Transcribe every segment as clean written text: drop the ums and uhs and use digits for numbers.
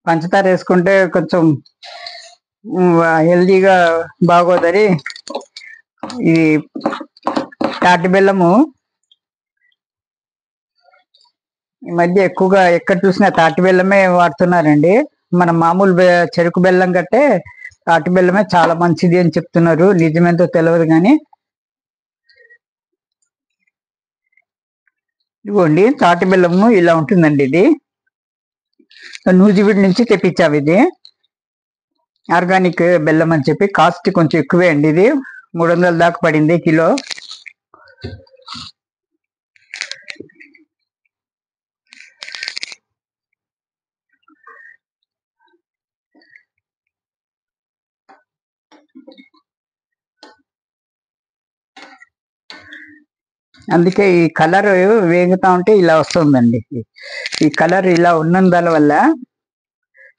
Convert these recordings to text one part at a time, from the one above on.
పంచదార వేసుకుంటే కొంచెం హెల్దీగా బాగోదని ఇది తాటి బెల్లము ఈ మధ్య ఎక్కువగా ఎక్కడ చూసినా తాటి బెల్లమే వాడుతున్నారండి. మన మామూలు చెరుకు బెల్లం కంటే తాటి బెల్లమే చాలా మంచిది అని చెప్తున్నారు. నిజమేంతో తెలియదు కానీ ఇదిగోండి తాటి బెల్లము ఇలా ఉంటుందండి. ఇది నూజివీడు నుంచి తెప్పించాము. ఇది ఆర్గానిక్ బెల్లం అని చెప్పి కాస్ట్ కొంచెం ఎక్కువే అండి. ఇది 300 దాకా పడింది కిలో. అందుకే ఈ కలర్ వేగుతా ఉంటే ఇలా వస్తుందండి. ఈ కలర్ ఇలా ఉన్నందుల వల్ల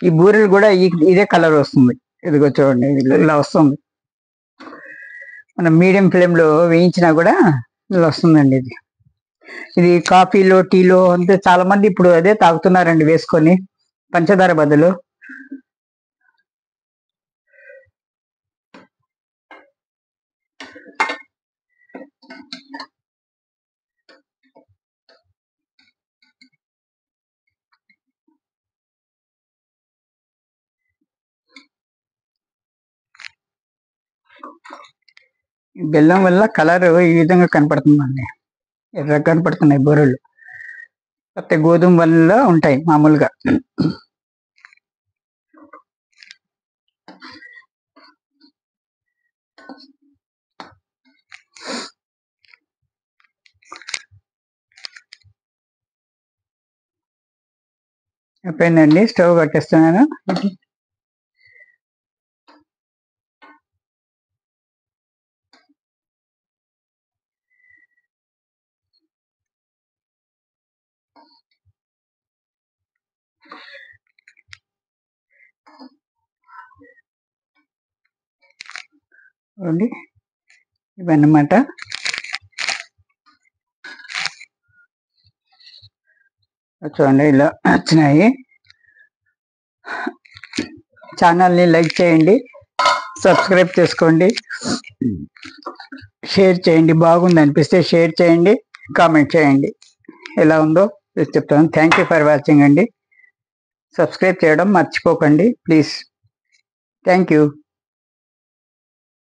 ఈ బూరెలు కూడా ఇదే కలర్ వస్తుంది. ఇదిగో చూడండి ఇలా వస్తుంది. మనం మీడియం ఫ్లేమ్ లో వేయించినా కూడా ఇలా వస్తుందండి. ఇది కాఫీలో టీలో అంతే చాలా మంది ఇప్పుడు అదే తాగుతున్నారండి వేసుకొని పంచదార బదులు. బెల్లం వల్ల కలర్ ఈ విధంగా కనపడుతుందండి. ఎర్రగా కనపడుతున్నాయి బూరెలు. కొత్త గోధుమ వల్ల ఉంటాయి మామూలుగా. అయిపోయిందండి. స్టవ్ కట్టేస్తున్నాను. ఇవన్నమాట. చూడండి ఇలా వచ్చినాయి. ఛానల్ని లైక్ చేయండి, సబ్స్క్రైబ్ చేసుకోండి, షేర్ చేయండి. బాగుంది అనిపిస్తే షేర్ చేయండి, కామెంట్ చేయండి. ఎలా ఉందో చెప్తాను. థ్యాంక్ యూ ఫర్ వాచింగ్ అండి. సబ్స్క్రైబ్ చేయడం మర్చిపోకండి ప్లీజ్. Thank you.